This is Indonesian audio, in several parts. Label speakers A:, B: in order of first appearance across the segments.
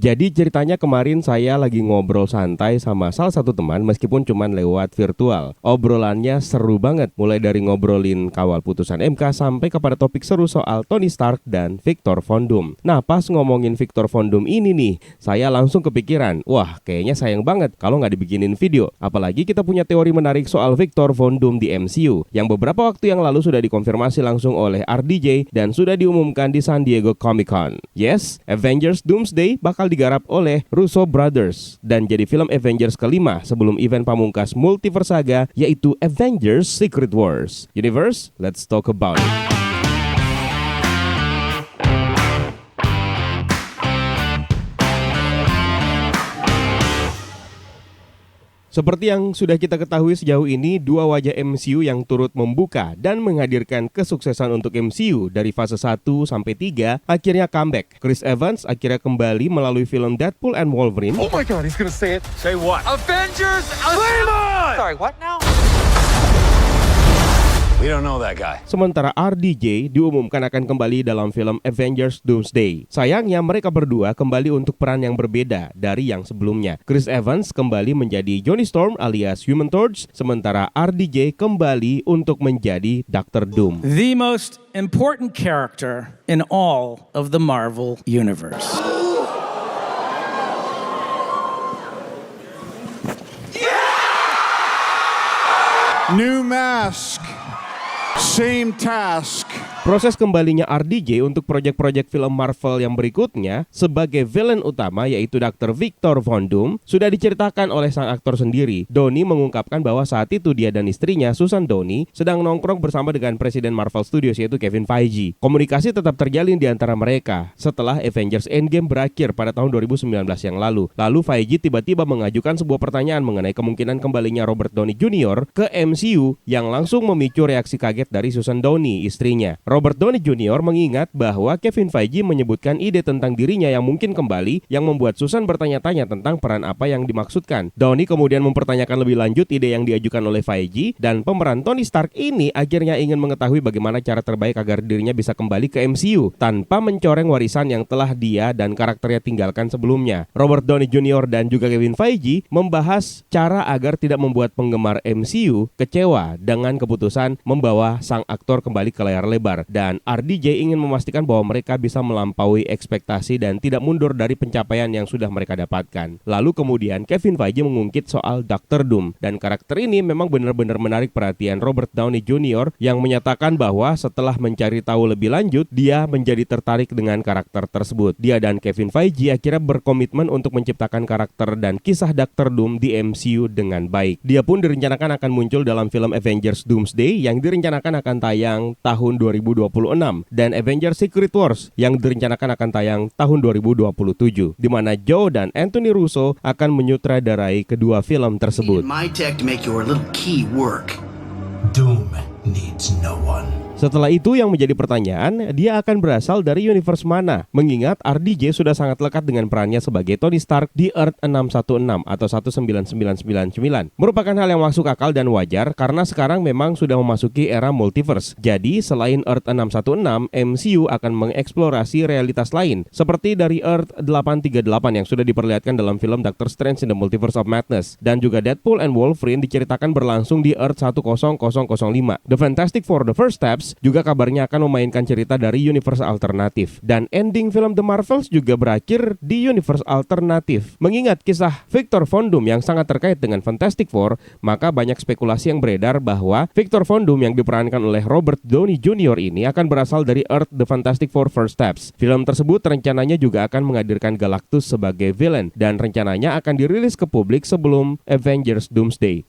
A: Jadi ceritanya kemarin saya lagi ngobrol santai sama salah satu teman meskipun cuman lewat virtual. Obrolannya seru banget, mulai dari ngobrolin kawal putusan MK sampai kepada topik seru soal Tony Stark dan Victor Von Doom. Nah, pas ngomongin Victor Von Doom ini nih, saya langsung kepikiran, wah kayaknya sayang banget kalau nggak dibikinin video. Apalagi kita punya teori menarik soal Victor Von Doom di MCU yang beberapa waktu yang lalu sudah dikonfirmasi langsung oleh RDJ dan sudah diumumkan di San Diego Comic Con. Yes, Avengers Doomsday bakal digarap oleh Russo Brothers dan jadi film Avengers kelima sebelum event pamungkas Multiverse Saga, yaitu Avengers Secret Wars. Universe, let's talk about it. Seperti yang sudah kita ketahui sejauh ini, dua wajah MCU yang turut membuka dan menghadirkan kesuksesan untuk MCU dari fase 1 sampai 3 akhirnya comeback. Chris Evans akhirnya kembali melalui film Deadpool and Wolverine.
B: Oh my god, he's gonna say it.
C: Say what?
B: Avengers Assemble!
C: Sorry, what now? We don't know that guy.
A: Sementara RDJ diumumkan akan kembali dalam film Avengers Doomsday. Sayangnya mereka berdua kembali untuk peran yang berbeda dari yang sebelumnya. Chris Evans kembali menjadi Johnny Storm alias Human Torch, sementara RDJ kembali untuk menjadi Dr. Doom.
D: The most important character in all of the Marvel Universe.
B: New mask. Same task.
A: Proses kembalinya RDJ untuk proyek-proyek film Marvel yang berikutnya sebagai villain utama yaitu Dr. Victor Von Doom sudah diceritakan oleh sang aktor sendiri. Donnie mengungkapkan bahwa saat itu dia dan istrinya Susan Donnie sedang nongkrong bersama dengan presiden Marvel Studios yaitu Kevin Feige. Komunikasi tetap terjalin di antara mereka setelah Avengers Endgame berakhir pada tahun 2019 yang lalu. Lalu Feige tiba-tiba mengajukan sebuah pertanyaan mengenai kemungkinan kembalinya Robert Downey Jr. ke MCU yang langsung memicu reaksi kaget dari Susan Donnie, istrinya. Robert Downey Jr. mengingat bahwa Kevin Feige menyebutkan ide tentang dirinya yang mungkin kembali yang membuat Susan bertanya-tanya tentang peran apa yang dimaksudkan. Downey kemudian mempertanyakan lebih lanjut ide yang diajukan oleh Feige dan pemeran Tony Stark ini akhirnya ingin mengetahui bagaimana cara terbaik agar dirinya bisa kembali ke MCU tanpa mencoreng warisan yang telah dia dan karakternya tinggalkan sebelumnya. Robert Downey Jr. dan juga Kevin Feige membahas cara agar tidak membuat penggemar MCU kecewa dengan keputusan membawa sang aktor kembali ke layar lebar. Dan RDJ ingin memastikan bahwa mereka bisa melampaui ekspektasi dan tidak mundur dari pencapaian yang sudah mereka dapatkan. Lalu kemudian Kevin Feige mengungkit soal Dr. Doom dan karakter ini memang benar-benar menarik perhatian Robert Downey Jr. yang menyatakan bahwa setelah mencari tahu lebih lanjut dia menjadi tertarik dengan karakter tersebut. Dia dan Kevin Feige akhirnya berkomitmen untuk menciptakan karakter dan kisah Dr. Doom di MCU dengan baik. Dia pun direncanakan akan muncul dalam film Avengers Doomsday yang direncanakan akan tayang tahun 2026 dan Avengers Secret Wars yang direncanakan akan tayang tahun 2027, di mana Joe dan Anthony Russo akan menyutradarai kedua film tersebut.
E: My tech to make your little key work.
F: Doom needs no one.
A: Setelah itu yang menjadi pertanyaan, dia akan berasal dari universe mana? Mengingat RDJ sudah sangat lekat dengan perannya sebagai Tony Stark di Earth 616 atau 19999. Merupakan hal yang masuk akal dan wajar karena sekarang memang sudah memasuki era multiverse. Jadi selain Earth 616, MCU akan mengeksplorasi realitas lain seperti dari Earth 838 yang sudah diperlihatkan dalam film Doctor Strange in the Multiverse of Madness, dan juga Deadpool and Wolverine diceritakan berlangsung di Earth 10005. The Fantastic Four: The First Steps juga kabarnya akan memainkan cerita dari universe alternatif, dan ending film The Marvels juga berakhir di universe alternatif. Mengingat kisah Victor Von Doom yang sangat terkait dengan Fantastic Four, maka banyak spekulasi yang beredar bahwa Victor Von Doom yang diperankan oleh Robert Downey Jr. ini akan berasal dari Earth The Fantastic Four: First Steps. Film tersebut rencananya juga akan menghadirkan Galactus sebagai villain dan rencananya akan dirilis ke publik sebelum Avengers Doomsday.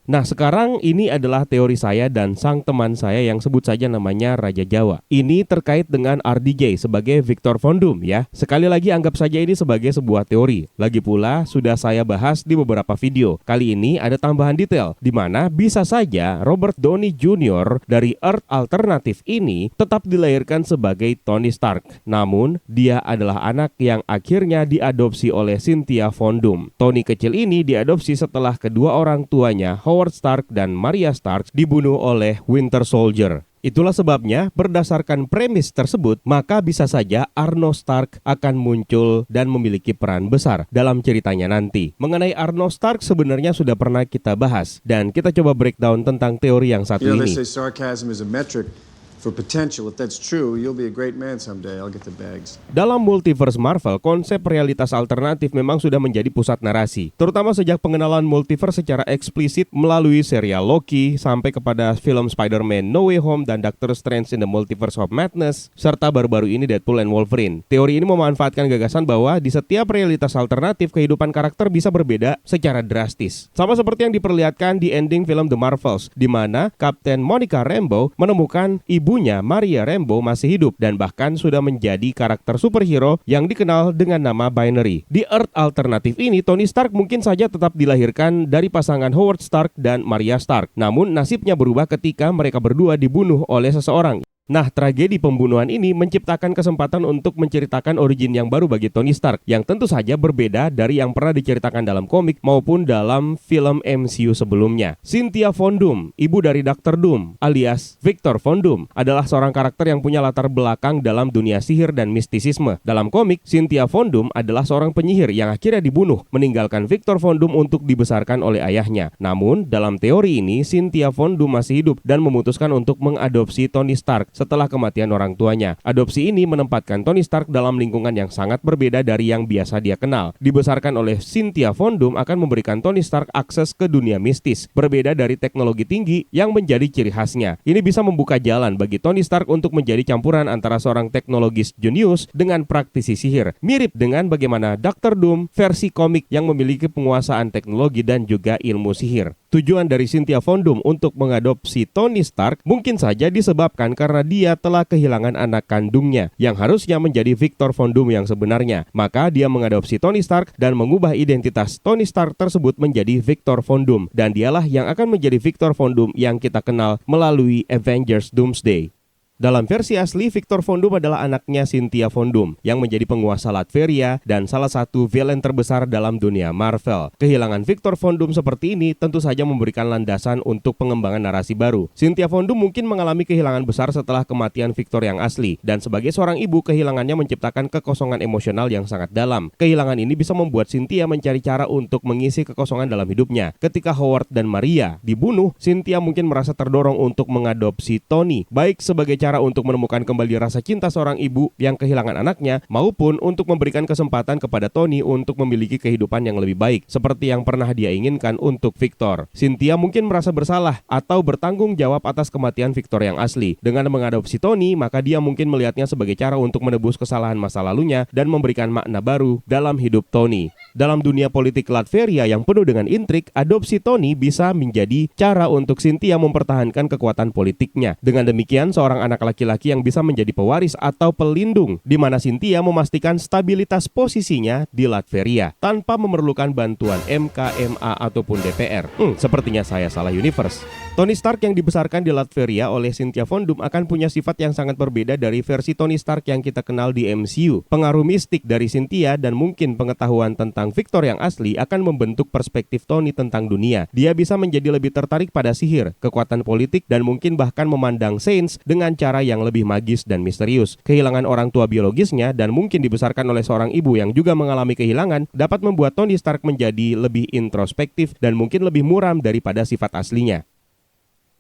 A: Nah, sekarang ini adalah teori saya dan sang teman saya yang sebut saja namanya Raja Jawa. Ini terkait dengan RDJ sebagai Victor Von Doom ya. Sekali lagi anggap saja ini sebagai sebuah teori. Lagi pula sudah saya bahas di beberapa video. Kali ini ada tambahan detail di mana bisa saja Robert Downey Jr. dari Earth alternatif ini tetap dilahirkan sebagai Tony Stark. Namun, dia adalah anak yang akhirnya diadopsi oleh Cynthia Von Doom. Tony kecil ini diadopsi setelah kedua orang tuanya, Howard Stark dan Maria Stark dibunuh oleh Winter Soldier. Itulah sebabnya berdasarkan premis tersebut, maka bisa saja Arno Stark akan muncul dan memiliki peran besar dalam ceritanya nanti. Mengenai Arno Stark sebenarnya sudah pernah kita bahas dan kita coba breakdown tentang teori yang satu
C: They
A: ini.
C: say sarcasm is a metric for potential. If that's true, you'll be a great man someday. I'll get the bags.
A: Dalam multiverse Marvel, konsep realitas alternatif memang sudah menjadi pusat narasi, terutama sejak pengenalan multiverse secara eksplisit melalui serial Loki sampai kepada film Spider-Man No Way Home dan Doctor Strange in the Multiverse of Madness, serta baru-baru ini Deadpool and Wolverine. Teori ini memanfaatkan gagasan bahwa di setiap realitas alternatif kehidupan karakter bisa berbeda secara drastis. Sama seperti yang diperlihatkan di ending film The Marvels, di mana Kapten Monica Rambeau menemukan ibunya Maria Rambeau masih hidup dan bahkan sudah menjadi karakter superhero yang dikenal dengan nama Binary. Di Earth alternatif ini, Tony Stark mungkin saja tetap dilahirkan dari pasangan Howard Stark dan Maria Stark. Namun nasibnya berubah ketika mereka berdua dibunuh oleh seseorang. Nah, tragedi pembunuhan ini menciptakan kesempatan untuk menceritakan origin yang baru bagi Tony Stark, yang tentu saja berbeda dari yang pernah diceritakan dalam komik maupun dalam film MCU sebelumnya. Cynthia Von Doom, ibu dari Dr. Doom alias Victor Von Doom, adalah seorang karakter yang punya latar belakang dalam dunia sihir dan mistisisme. Dalam komik, Cynthia Von Doom adalah seorang penyihir yang akhirnya dibunuh, meninggalkan Victor Von Doom untuk dibesarkan oleh ayahnya. Namun, dalam teori ini, Cynthia Von Doom masih hidup dan memutuskan untuk mengadopsi Tony Stark setelah kematian orang tuanya. Adopsi ini menempatkan Tony Stark dalam lingkungan yang sangat berbeda dari yang biasa dia kenal. Dibesarkan oleh Cynthia Von Doom akan memberikan Tony Stark akses ke dunia mistis, berbeda dari teknologi tinggi yang menjadi ciri khasnya. Ini bisa membuka jalan bagi Tony Stark untuk menjadi campuran antara seorang teknologis jenius dengan praktisi sihir, mirip dengan bagaimana Dr. Doom versi komik yang memiliki penguasaan teknologi dan juga ilmu sihir. Tujuan dari Cynthia Von Doom untuk mengadopsi Tony Stark mungkin saja disebabkan karena dia telah kehilangan anak kandungnya yang harusnya menjadi Victor Von Doom yang sebenarnya. Maka dia mengadopsi Tony Stark dan mengubah identitas Tony Stark tersebut menjadi Victor Von Doom, dan dialah yang akan menjadi Victor Von Doom yang kita kenal melalui Avengers Doomsday. Dalam versi asli, Victor Von Doom adalah anaknya Cynthia Von Doom yang menjadi penguasa Latveria dan salah satu villain terbesar dalam dunia Marvel. Kehilangan Victor Von Doom seperti ini tentu saja memberikan landasan untuk pengembangan narasi baru. Cynthia Von Doom mungkin mengalami kehilangan besar setelah kematian Victor yang asli, dan sebagai seorang ibu, kehilangannya menciptakan kekosongan emosional yang sangat dalam. Kehilangan ini bisa membuat Cynthia mencari cara untuk mengisi kekosongan dalam hidupnya. Ketika Howard dan Maria dibunuh, Cynthia mungkin merasa terdorong untuk mengadopsi Tony, baik sebagai cara untuk menemukan kembali rasa cinta seorang ibu yang kehilangan anaknya, maupun untuk memberikan kesempatan kepada Tony untuk memiliki kehidupan yang lebih baik seperti yang pernah dia inginkan untuk Victor. Cynthia mungkin merasa bersalah atau bertanggung jawab atas kematian Victor yang asli. Dengan mengadopsi Tony, maka dia mungkin melihatnya sebagai cara untuk menebus kesalahan masa lalunya dan memberikan makna baru dalam hidup Tony. Dalam dunia politik Latveria yang penuh dengan intrik, adopsi Tony bisa menjadi cara untuk Cynthia mempertahankan kekuatan politiknya. Dengan demikian, seorang anak laki-laki yang bisa menjadi pewaris atau pelindung, di mana Cynthia memastikan stabilitas posisinya di Latveria tanpa memerlukan bantuan MK, MA ataupun DPR. Sepertinya saya salah universe. Tony Stark yang dibesarkan di Latveria oleh Cynthia Von Doom akan punya sifat yang sangat berbeda dari versi Tony Stark yang kita kenal di MCU. Pengaruh mistik dari Cynthia dan mungkin pengetahuan tentang Victor yang asli akan membentuk perspektif Tony tentang dunia. Dia bisa menjadi lebih tertarik pada sihir, kekuatan politik, dan mungkin bahkan memandang sains dengan cara yang lebih magis dan misterius. Kehilangan orang tua biologisnya dan mungkin dibesarkan oleh seorang ibu yang juga mengalami kehilangan dapat membuat Tony Stark menjadi lebih introspektif dan mungkin lebih muram daripada sifat aslinya.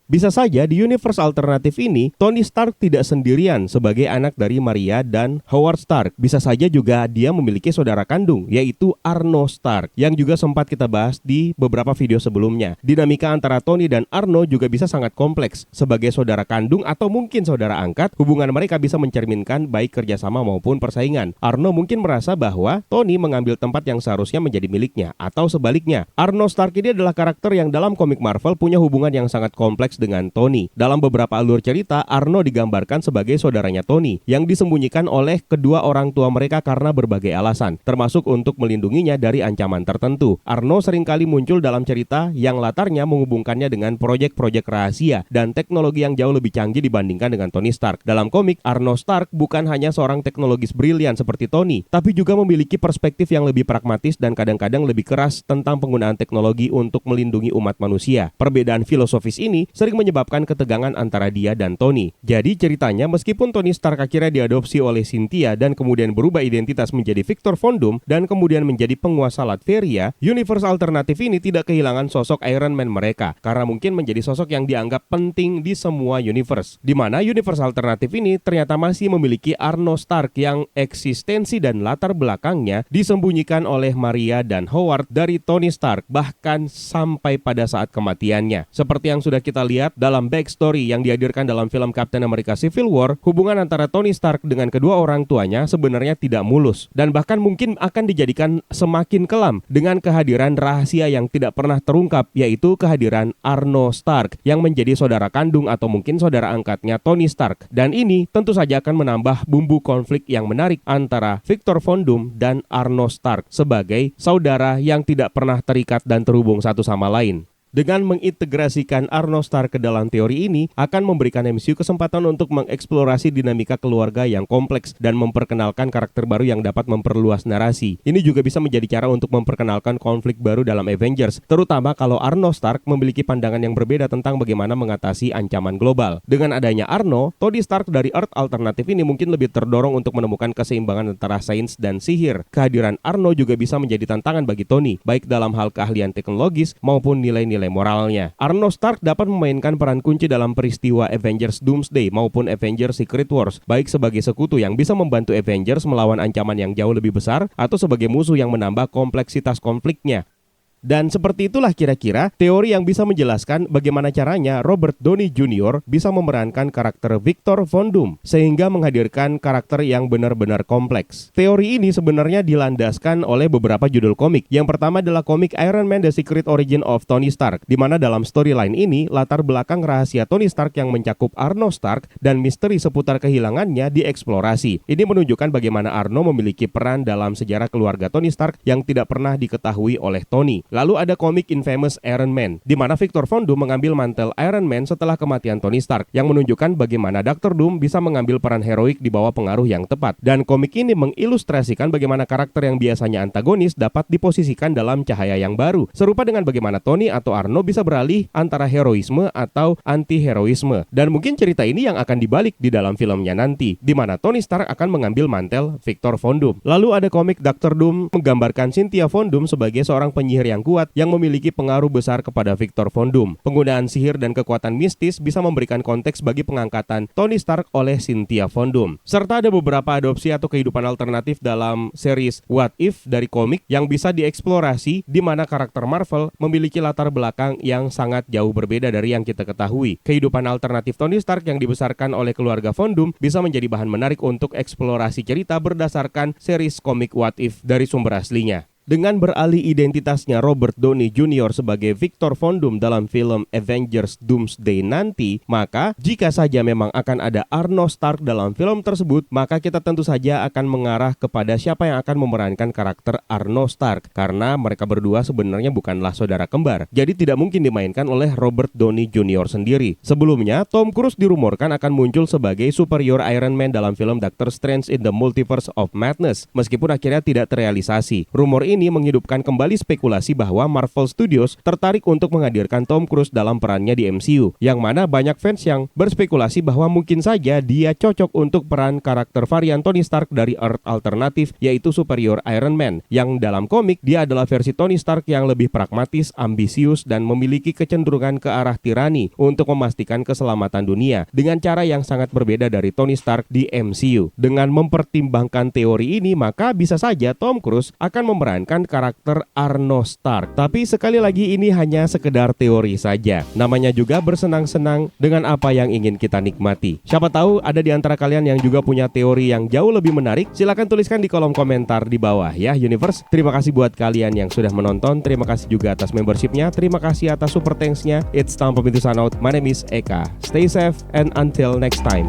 A: Bisa saja di universe alternatif ini, Tony Stark tidak sendirian sebagai anak dari Maria dan Howard Stark. Bisa saja juga dia memiliki saudara kandung, yaitu Arno Stark, yang juga sempat kita bahas di beberapa video sebelumnya. Dinamika antara Tony dan Arno juga bisa sangat kompleks. Sebagai saudara kandung atau mungkin saudara angkat, hubungan mereka bisa mencerminkan baik kerjasama maupun persaingan. Arno mungkin merasa bahwa Tony mengambil tempat yang seharusnya menjadi miliknya, atau sebaliknya. Arno Stark ini adalah karakter yang dalam komik Marvel punya hubungan yang sangat kompleks dengan Tony. Dalam beberapa alur cerita, Arno digambarkan sebagai saudaranya Tony yang disembunyikan oleh kedua orang tua mereka karena berbagai alasan, termasuk untuk melindunginya dari ancaman tertentu. Arno seringkali muncul dalam cerita yang latarnya menghubungkannya dengan proyek-proyek rahasia dan teknologi yang jauh lebih canggih dibandingkan dengan Tony Stark. Dalam komik, Arno Stark bukan hanya seorang teknologis brilian seperti Tony, tapi juga memiliki perspektif yang lebih pragmatis dan kadang-kadang lebih keras tentang penggunaan teknologi untuk melindungi umat manusia. Perbedaan filosofis ini sering menyebabkan ketegangan antara dia dan Tony. Jadi ceritanya, meskipun Tony Stark akhirnya diadopsi oleh Cynthia dan kemudian berubah identitas menjadi Victor Von Doom dan kemudian menjadi penguasa Latveria, universe alternatif ini tidak kehilangan sosok Iron Man mereka karena mungkin menjadi sosok yang dianggap penting di semua universe. Di mana universe alternatif ini ternyata masih memiliki Arno Stark yang eksistensi dan latar belakangnya disembunyikan oleh Maria dan Howard dari Tony Stark bahkan sampai pada saat kematiannya. Seperti yang sudah kita lihat dalam backstory yang dihadirkan dalam film Captain America Civil War, hubungan antara Tony Stark dengan kedua orang tuanya sebenarnya tidak mulus dan bahkan mungkin akan dijadikan semakin kelam dengan kehadiran rahasia yang tidak pernah terungkap, yaitu kehadiran Arno Stark yang menjadi saudara kandung atau mungkin saudara angkatnya Tony Stark. Dan ini tentu saja akan menambah bumbu konflik yang menarik antara Victor Von Doom dan Arno Stark sebagai saudara yang tidak pernah terikat dan terhubung satu sama lain. Dengan mengintegrasikan Arno Stark ke dalam teori ini akan memberikan MCU kesempatan untuk mengeksplorasi dinamika keluarga yang kompleks dan memperkenalkan karakter baru yang dapat memperluas narasi. Ini juga bisa menjadi cara untuk memperkenalkan konflik baru dalam Avengers, terutama kalau Arno Stark memiliki pandangan yang berbeda tentang bagaimana mengatasi ancaman global. Dengan adanya Arno, Tony Stark dari Earth alternatif ini mungkin lebih terdorong untuk menemukan keseimbangan antara sains dan sihir. Kehadiran Arno juga bisa menjadi tantangan bagi Tony, baik dalam hal keahlian teknologis maupun nilai-nilai moralnya. Arno Stark dapat memainkan peran kunci dalam peristiwa Avengers Doomsday maupun Avengers Secret Wars, baik sebagai sekutu yang bisa membantu Avengers melawan ancaman yang jauh lebih besar atau sebagai musuh yang menambah kompleksitas konfliknya. Dan seperti itulah kira-kira teori yang bisa menjelaskan bagaimana caranya Robert Downey Jr. bisa memerankan karakter Victor Von Doom sehingga menghadirkan karakter yang benar-benar kompleks. Teori ini sebenarnya dilandaskan oleh beberapa judul komik. Yang pertama adalah komik Iron Man The Secret Origin of Tony Stark, di mana dalam storyline ini latar belakang rahasia Tony Stark yang mencakup Arno Stark dan misteri seputar kehilangannya dieksplorasi. Ini menunjukkan bagaimana Arno memiliki peran dalam sejarah keluarga Tony Stark yang tidak pernah diketahui oleh Tony. Lalu ada komik Infamous Iron Man, di mana Victor Von Doom mengambil mantel Iron Man setelah kematian Tony Stark, yang menunjukkan bagaimana Dr. Doom bisa mengambil peran heroik di bawah pengaruh yang tepat. Dan komik ini mengilustrasikan bagaimana karakter yang biasanya antagonis dapat diposisikan dalam cahaya yang baru, serupa dengan bagaimana Tony atau Arno bisa beralih antara heroisme atau anti-heroisme. Dan mungkin cerita ini yang akan dibalik di dalam filmnya nanti, di mana Tony Stark akan mengambil mantel Victor Von Doom. Lalu ada komik Dr. Doom menggambarkan Cynthia Von Doom sebagai seorang penyihir yang kuat yang memiliki pengaruh besar kepada Victor Von Doom. Penggunaan sihir dan kekuatan mistis bisa memberikan konteks bagi pengangkatan Tony Stark oleh Cynthia Von Doom. Serta ada beberapa adopsi atau kehidupan alternatif dalam series What If dari komik yang bisa dieksplorasi, di mana karakter Marvel memiliki latar belakang yang sangat jauh berbeda dari yang kita ketahui. Kehidupan alternatif Tony Stark yang dibesarkan oleh keluarga Von Doom bisa menjadi bahan menarik untuk eksplorasi cerita berdasarkan series komik What If dari sumber aslinya. Dengan beralih identitasnya Robert Downey Jr. sebagai Victor Von Doom dalam film Avengers Doomsday nanti, maka jika saja memang akan ada Arno Stark dalam film tersebut, maka kita tentu saja akan mengarah kepada siapa yang akan memerankan karakter Arno Stark, karena mereka berdua sebenarnya bukanlah saudara kembar, jadi tidak mungkin dimainkan oleh Robert Downey Jr. sendiri. Sebelumnya, Tom Cruise dirumorkan akan muncul sebagai superior Iron Man dalam film Doctor Strange in the Multiverse of Madness, meskipun akhirnya tidak terrealisasi. Rumor ini menghidupkan kembali spekulasi bahwa Marvel Studios tertarik untuk menghadirkan Tom Cruise dalam perannya di MCU, yang mana banyak fans yang berspekulasi bahwa mungkin saja dia cocok untuk peran karakter varian Tony Stark dari Earth alternatif, yaitu Superior Iron Man, yang dalam komik dia adalah versi Tony Stark yang lebih pragmatis, ambisius, dan memiliki kecenderungan ke arah tirani untuk memastikan keselamatan dunia, dengan cara yang sangat berbeda dari Tony Stark di MCU. Dengan mempertimbangkan teori ini, maka bisa saja Tom Cruise akan memerankan memainkan karakter Arno Stark. Tapi sekali lagi ini hanya sekedar teori saja. Namanya juga bersenang-senang dengan apa yang ingin kita nikmati. Siapa tahu ada di antara kalian yang juga punya teori yang jauh lebih menarik. Silahkan tuliskan di kolom komentar di bawah ya Universe. Terima kasih buat kalian yang sudah menonton. Terima kasih juga atas membershipnya. Terima kasih atas super thanks-nya. It's time for me to sign out. My name is Eka. Stay safe and until next time.